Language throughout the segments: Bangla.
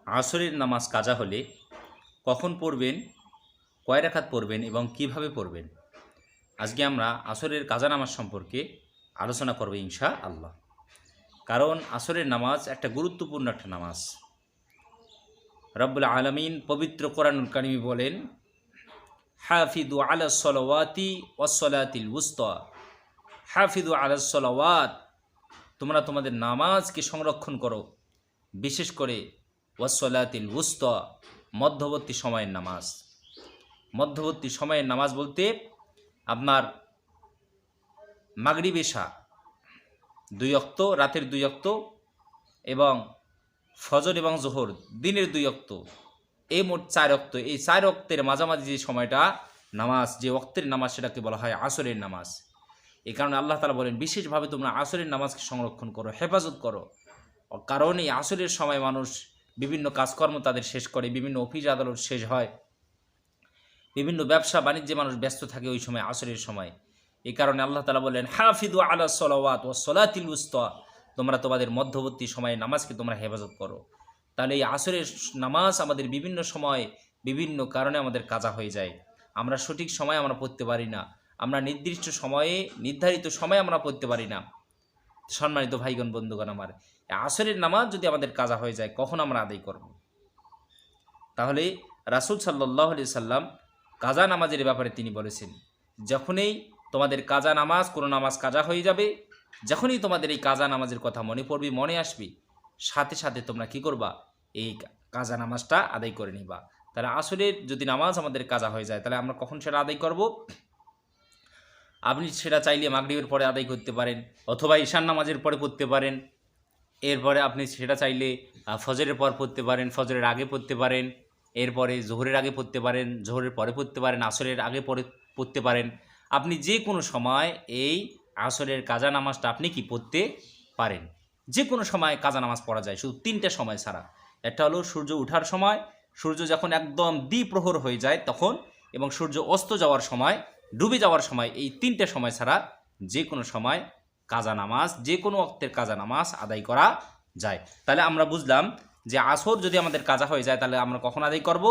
আসরের নামাজ কাজা হলে কখন পড়বেন, কয় রাকাত পড়বেন এবং কিভাবে পড়বেন। আজকে আমরা আসরের কাজা নামাজ সম্পর্কে আলোচনা করব ইনশা আল্লাহ। কারণ আসরের নামাজ একটা গুরুত্বপূর্ণ একটা নামাজ। রব্বুল আলামিন পবিত্র কোরআনুল কারিমে বলেন, হাফিদু আলা সলাওয়াতি ওয়াসসালাতিল উস্তা। হাফিদু আলা সলাওয়াত, তোমরা তোমাদের নামাজকে সংরক্ষণ করো, বিশেষ করে ওয়াসসালাতিল উস্তা, মধ্যবর্তী সময়ের নামাজ। মধ্যবর্তী সময়ের নামাজ বলতে আপনার মাগরিব এশা 2 ওয়াক্ত, রাতের 2 ওয়াক্ত, এবং ফজর এবং জোহর দিনের 2 ওয়াক্ত, এই মোট 4 ওয়াক্ত। এই 4 ওয়াক্তের মাঝামাঝি যে সময়টা নামাজ, যে ওয়াক্তের নামাজ, সেটাকে বলা হয় আসরের নামাজ। এই কারণে আল্লাহ তাআলা বলেন, বিশেষভাবে তোমরা আসরের নামাজকে সংরক্ষণ করো, হেফাজত করো। কারণ এই আসরের সময় মানুষ বিভিন্ন কাজকর্ম তাদের শেষ করে, বিভিন্ন অফিস আদালত শেষ হয়, বিভিন্ন ব্যবসা বাণিজ্যে মানুষ ব্যস্ত থাকে ওই সময়, আসরের সময়। এই কারণে আল্লাহ তাআলা বললেন, হাফিদু আলা সলাওয়াত ওয়াস সালাতিল উস্তা, তোমরা তোমাদের মধ্যবর্তী সময়ে নামাজকে তোমরা হেফাজত করো। তাহলে এই আসরের নামাজ আমাদের বিভিন্ন সময় বিভিন্ন কারণে আমাদের কাজা হয়ে যায়। আমরা সঠিক সময় আমরা পড়তে পারি না, আমরা নির্দিষ্ট সময়ে নির্ধারিত সময়ে আমরা পড়তে পারি না। সম্মানিত ভাইগণ, বন্ধুগণ আমার, আসরের নামাজ যদি আমাদের কাজা হয়ে যায়, কখন আমরা আদায় করব? তাহলে রাসূল সাল্লাল্লাহু আলাইহি সাল্লাম কাজা নামাজের ব্যাপারে তিনি বলেছেন, যখনই তোমাদের কাজা নামাজ, কোনো নামাজ কাজা হয়ে যাবে, যখনই তোমাদের এই কাজা নামাজের কথা মনে পড়বে, মনে আসবে, সাথে সাথে তোমরা কি করবা? এই কাজা নামাজটা আদায় করে নিবা। তাহলে আসরের যদি নামাজ আমাদের কাজা হয়ে যায়, তাহলে আমরা কখন সেটা আদায় করব? আপনি সেটা চাইলে মাগরিবের পরে আদায় করতে পারেন, অথবা ঈশান নামাজের পরে পড়তে পারেন। এরপরে আপনি সেটা চাইলে ফজরের পর পড়তে পারেন, ফজরের আগে পড়তে পারেন, এরপরে জোহরের আগে পড়তে পারেন, জোহরের পরে পড়তে পারেন, আসরের আগে পরে পড়তে পারেন। আপনি যে কোনো সময় এই আসরের কাজা নামাজটা আপনি কি পড়তে পারেন। যে কোনো সময় কাজা নামাজ পড়া যায়, শুধু 3টে সময় ছাড়া। একটা হলো সূর্য ওঠার সময়, সূর্য যখন একদম দ্বিপ্রহর হয়ে যায় তখন, এবং সূর্য অস্ত যাওয়ার সময়, ডুবে যাওয়ার সময়। এই 3টে সময় ছাড়া যে কোনো সময় কাজা নামাজ, যে কোনো ওয়াক্তের কাজা নামাজ আদায় করা যায়। তাহলে আমরা বুঝলাম যে আসর যদি আমাদের কাজা হয়ে যায়, তাহলে আমরা কখন আদায় করব?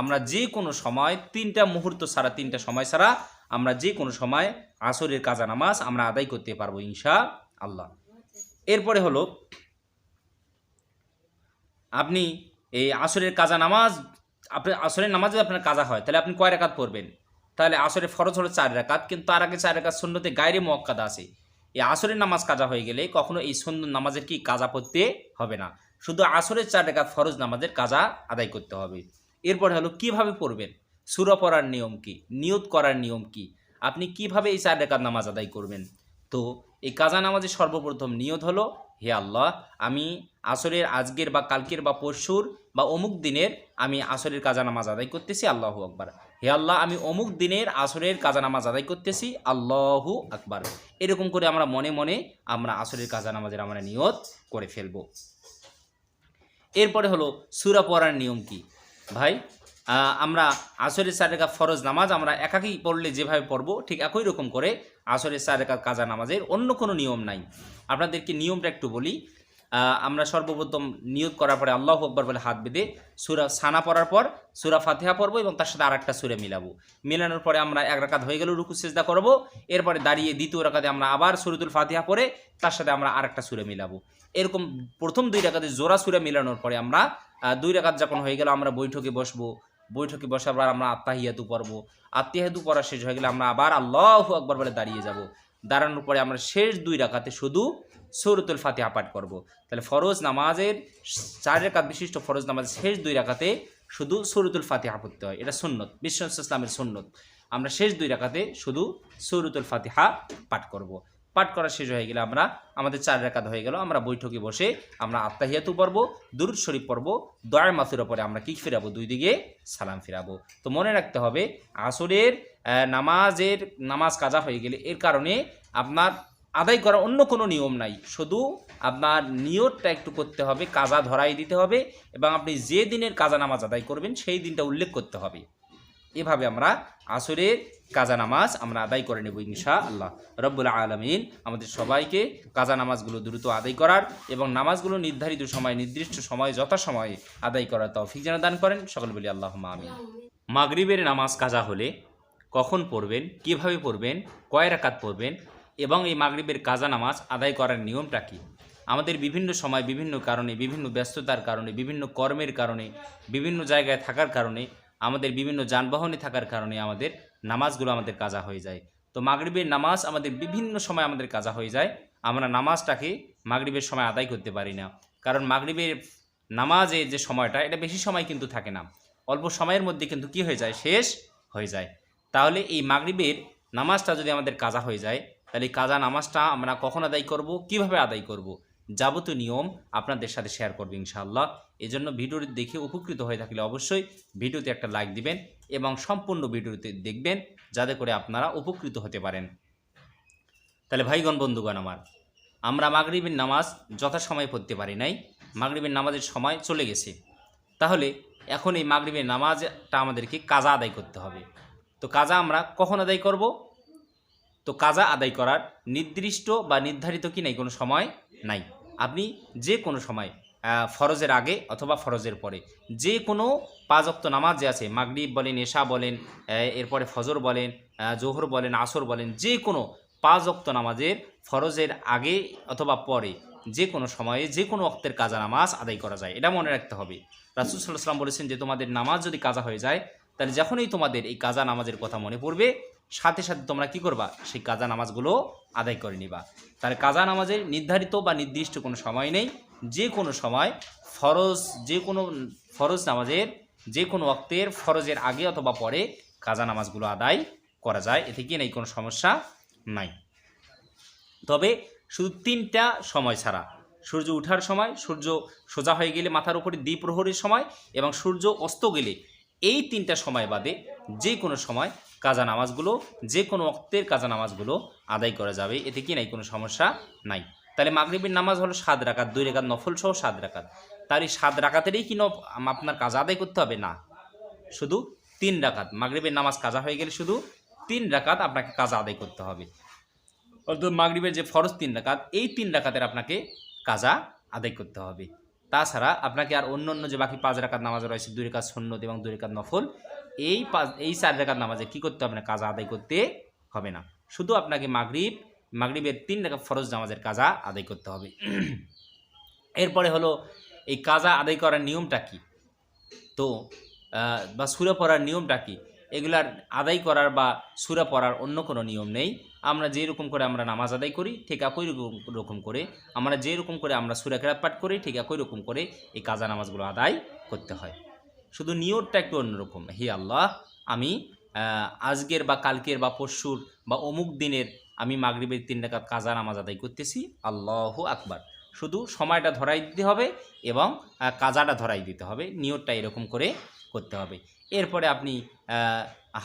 আমরা যে কোনো সময় 3টা মুহূর্ত ছাড়া, 3টা সময় ছাড়া আমরা যে কোনো সময় আসরের কাজা নামাজ আমরা আদায় করতে পারবো ইনশা আল্লাহ। এরপরে হলো, আপনি এই আসরের কাজা নামাজ, আপনার আসরের নামাজ যদি আপনার কাজা হয়, তাহলে আপনি কয় রাকাত পড়বেন? তাহলে আসরের ফরজ হলো 4 রাকাত, কিন্তু তার আগে 4 রাকাত সুন্নতে গায়রে মুআক্কাদা আছে। এই আসরের নামাজ কাজা হয়ে গেলে কখনো এই সুন্নত নামাজের কি কাজা পড়তে হবে না, শুধু আসরের 4 রাকাত ফরজ নামাজের কাজা আদায় করতে হবে। এরপর হলো কিভাবে পড়বেন, সূরা পড়ার নিয়ম কি, নিয়ত করার নিয়ম কি, আপনি কিভাবে এই 4 রাকাত নামাজ আদায় করবেন। তো এই কাজা নামাজের সর্বপ্রথম নিয়ত হলো, হে আল্লাহ, আমি আসরের আজকের বা কালকের বা পরশুর বা অমুক দিনের আমি আসরের কাজা নামাজ আদায় করতেছি, আল্লাহু আকবার। হে আল্লাহ, আমি অমুক দিনের আসরের কাজা নামাজ আদায় করতেছি, আল্লাহু আকবার। এরকম করে আমরা মনে মনে আমরা আসরের কাজা নামাজের আমরা নিয়ত করে ফেলব। এরপরে হলো সূরা পড়ার নিয়ম কি। ভাই, আমরা আসরের 4 রাকাত ফরজ নামাজ আমরা একাকী পড়লে যেভাবে পড়বো, ঠিক একই রকম করে আসরের 4 রাকাত কাজা নামাজের অন্য কোনো নিয়ম নাই। আপনাদেরকে নিয়মটা একটু বলি। আমরা সর্বপ্রথম নিয়ত করার পরে আল্লাহু আকবার বলে হাত বেঁধে সূরা সানা পড়ার পর সূরা ফাতিহা পড়বো, এবং তার সাথে আরেকটা সূরা মিলাবো। মিলানোর পরে আমরা 1 রাকাত হয়ে গেল, রুকু সিজদা করব। এরপরে দাঁড়িয়ে দ্বিতীয় রাকাতে আমরা আবার সূরাতুল ফাতিহা পড়ে তার সাথে আমরা আরেকটা সূরা মিলাবো। এরকম প্রথম 2 রাকাতে জোড়া সূরা মিলানোর পরে আমরা 2 রাকাত যখন হয়ে গেল, আমরা বৈঠকে বসবো। বৈঠকে বসার পর আমরা আত্তাহিয়াতু পড়বো। আত্তাহিয়াতু পড়া শেষ হয়ে গেলে আমরা আবার আল্লাহু আকবার বলে দাঁড়িয়ে যাব। দাঁড়ানোর পরে আমরা শেষ 2 রাকাতে শুধু সূরাতুল ফাতিহা পাঠ করব। তাহলে ফরজ নামাজের 4 রাকাত বিশিষ্ট ফরজ নামাজের শেষ 2 রাকাতে শুধু সূরাতুল ফাতিহা পড়তে হয়। এটা সুন্নত, বিশ্ব ইসলামের সুন্নত। আমরা শেষ 2 রাকাতে শুধু সূরাতুল ফাতিহা পাঠ করব। পাঠ করা শেষ হয়ে গেলে আমরা, আমাদের 4 রাকাত হয়ে গেল, আমরা বৈঠকে বসে আমরা আত্তাহিয়াতু পড়ব, দুরূদ শরীফ পড়ব, দোয়া মাসুরা পরে আমরা কি ফিরাবো? 2 দিকে সালাম ফিরাবো। তো মনে রাখতে হবে, আসরের নামাজ কাজা হয়ে গেলে এর কারণে আপনার আদায় করার অন্য কোনো নিয়ম নাই, শুধু আপনার নিয়তটা একটু করতে হবে, কাজা ধরাই দিতে হবে, এবং আপনি যে দিনের কাজা নামাজ আদায় করবেন সেই দিনটা উল্লেখ করতে হবে। এভাবে আমরা আসরের কাজা নামাজ আমরা আদায় করে নেব ইনশাআল্লাহ। রব্বুল আলামিন আমাদের সবাইকে কাজা নামাজগুলো দ্রুত আদায় করার এবং নামাজগুলো নির্ধারিত সময় নির্দিষ্ট সময়ে যথাসময়ে আদায় করার তৌফিক যেন দান করেন। সকল বলি আল্লাহুম্মা আমিন। মাগরিবের নামাজ কাজা হলে কখন পড়বেন, কিভাবে পড়বেন, কয় রাকাত পড়বেন এবং এই মাগরিবের কাজা নামাজ আদায় করার নিয়মটা কী? আমাদের বিভিন্ন সময় বিভিন্ন কারণে, বিভিন্ন ব্যস্ততার কারণে, বিভিন্ন কর্মের কারণে, বিভিন্ন জায়গায় থাকার কারণে, আমাদের বিভিন্ন যানবাহনে থাকার কারণে আমাদের নামাজগুলো আমাদের কাজা হয়ে যায়। তো মাগরিবের নামাজ আমাদের বিভিন্ন সময় আমাদের কাজা হয়ে যায়। আমরা নামাজটাকে মাগরিবের সময় আদায় করতে পারি না, কারণ মাগরিবের নামাজের যে সময়টা এটা বেশি সময় কিন্তু থাকে না, অল্প সময়ের মধ্যে কিন্তু কি হয়ে যায়, শেষ হয়ে যায়। তাহলে এই মাগরিবের নামাজটা যদি আমাদের কাজা হয়ে যায়, তাহলে এই কাজা নামাজটা আমরা কখন আদায় করব, কিভাবে আদায় করব, যাবতীয় নিয়ম আপনাদের সাথে শেয়ার করবে ইনশাআল্লাহ। এজন্য ভিডিওটি দেখে উপকৃত হয়ে থাকলে অবশ্যই ভিডিওতে একটা লাইক দিবেন এবং সম্পূর্ণ ভিডিওতে দেখবেন, যাতে করে আপনারা উপকৃত হতে পারেন। তাহলে ভাইগণ বন্ধুগণ আমার, আমরা মাগরিবের নামাজ যথাসময়ে পড়তে পারি নাই, মাগরিবের নামাজের সময় চলে গেছে। তাহলে এখন এই মাগরিবের নামাজটা আমাদেরকে কাজা আদায় করতে হবে। তো কাজা আমরা কখন আদায় করব? তো কাজা আদায় করার নির্দিষ্ট বা নির্ধারিত কি নাই, কোনো সময় নাই। আপনি যে কোনো সময়, ফরজের আগে অথবা ফরজের পরে, যে কোনো 5 ওয়াক্ত নামাজ যে আছে, মাগরিব বলেন, এশা বলেন, এরপরে ফজর বলেন, জোহর বলেন, আসর বলেন, যে কোনো 5 ওয়াক্ত নামাজের ফরজের আগে অথবা পরে যে কোনো সময়ে যে কোনো ওয়াক্তের কাজা নামাজ আদায় করা যায়, এটা মনে রাখতে হবে। রাসূল সাল্লাল্লাহু আলাইহি ওয়াসাল্লাম বলেছেন যে তোমাদের নামাজ যদি কাজা হয়ে যায়, তাহলে যখনই তোমাদের এই কাজা নামাজের কথা মনে পড়বে, সাথে সাথে তোমরা কি করবা, সেই কাজা নামাজগুলো আদায় করে নিবা। তার কাজা নামাজের নির্ধারিত বা নির্দিষ্ট কোনো সময় নেই, যে কোনো সময় ফরজ নামাজের যে কোনো ওয়াক্তের ফরজের আগে অথবা পরে কাজা নামাজগুলো আদায় করা যায়, এতে কি নেই, কোনো সমস্যা নাই। তবে শুধু 3টা সময় ছাড়া, সূর্য ওঠার সময়, সূর্য সোজা হয়ে গেলে মাথার উপরে দ্বিপ্রহরের সময় এবং সূর্য অস্ত গেলে, এই 3টা সময় বাদে যে কোনো সময় কাজা নামাজগুলো, যে কোনো ওয়াক্তের কাজা নামাজগুলো আদায় করা যাবে, এতে কি নাই, কোনো সমস্যা নাই। তাহলে মাগরিবের নামাজ হলো 7 রাকাত, 2 রাকাত নফল সহ 7 রাকাত। তার এই 7 রাকাতেরই কি আপনার কাজা আদায় করতে হবে না, শুধু 3 রাকাত। মাগরিবের নামাজ কাজা হয়ে গেলে শুধু 3 রাকাত আপনাকে কাজা আদায় করতে হবে। অর্থাৎ মাগরিবের যে ফরজ 3 রাকাত, এই 3 রাকাতের আপনাকে কাজা আদায় করতে হবে। তাছাড়া আপনাকে আর অন্য অন্য যে বাকি 5 রাকাত নামাজ রয়েছে, 2 রাকাত সুন্নত এবং 2 রাকাত নফল, এই 4 রাকাত নামাজে কী করতে হবে না, কাজা আদায় করতে হবে না। শুধু আপনাকে মাগরিবের 3 রাকাত ফরজ নামাজের কাজা আদায় করতে হবে। এরপরে হলো এই কাজা আদায় করার নিয়মটা কি, তো বা সূরা পড়ার নিয়মটা কি, এগুলার আদায় করার বা সূরা পড়ার অন্য কোনো নিয়ম নেই। আমরা যেরকম করে আমরা নামাজ আদায় করি, ঠিক একই রকম করে আমরা যেরকম করে আমরা সূরা কেরাত পাঠ করি, ঠিক একই রকম করে এই কাজা নামাজগুলো আদায় করতে হয়। শুধু নিয়তটা একটু অন্যরকম। হে আল্লাহ, আমি আজকের বা কালকের বা পরশুর বা অমুক দিনের আমি মাগরিবের 3 রাকাত কাজা নামাজ আদায় করতেছি, আল্লাহু আকবার। শুধু সময়টা ধরাই দিতে হবে এবং কাজাটা ধরাই দিতে হবে, নিয়তটা এরকম করে করতে হবে। এরপরে আপনি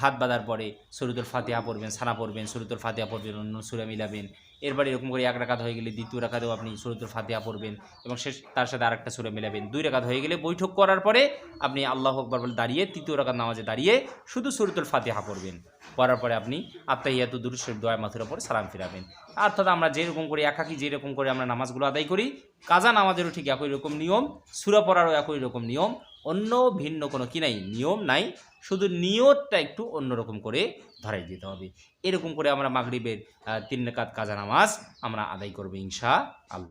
হাত বাঁধার পরে সূরাতুল ফাতিহা পড়বেন, সানা পড়বেন, সূরাতুল ফাতিহা পড়বেন, অন্য সূরা মিলাবেন। এরপরে এরকম করে 1 রাকাত হয়ে গেলে দ্বিতীয় রাকাতেও আপনি সূরাতুল ফাতিহা পড়বেন এবং তার সাথে আরেকটা সূরা মিলাবেন। 2 রাকাত হয়ে গেলে বৈঠক করার পরে আপনি আল্লাহু আকবার বলে দাঁড়িয়ে, তৃতীয় রাকাত নামাজে দাঁড়িয়ে শুধু সূরাতুল ফাতিহা পড়বেন। পড়ার পরে আপনি আত্তাহিয়াতু, দুরূদ শরীফ, দোয়া মাথুর উপর সালাম ফিরাবেন। অর্থাৎ আমরা যেরকম করে একাকী যেরকম করে আমরা নামাজগুলো আদায় করি, কাজা নামাজেরও ঠিক একই রকম নিয়ম, সূরা পড়ারও একই রকম নিয়ম, অন্য ভিন্ন কোনো কি নাই, নিয়ম নাই। শুধু নিয়তটা একটু অন্যরকম করে ধরাই দিতে হবে। এরকম করে আমরা মাগরিবের 3 রাকাত কাজা নামাজ আমরা আদায় করব ইনশাআল্লাহ।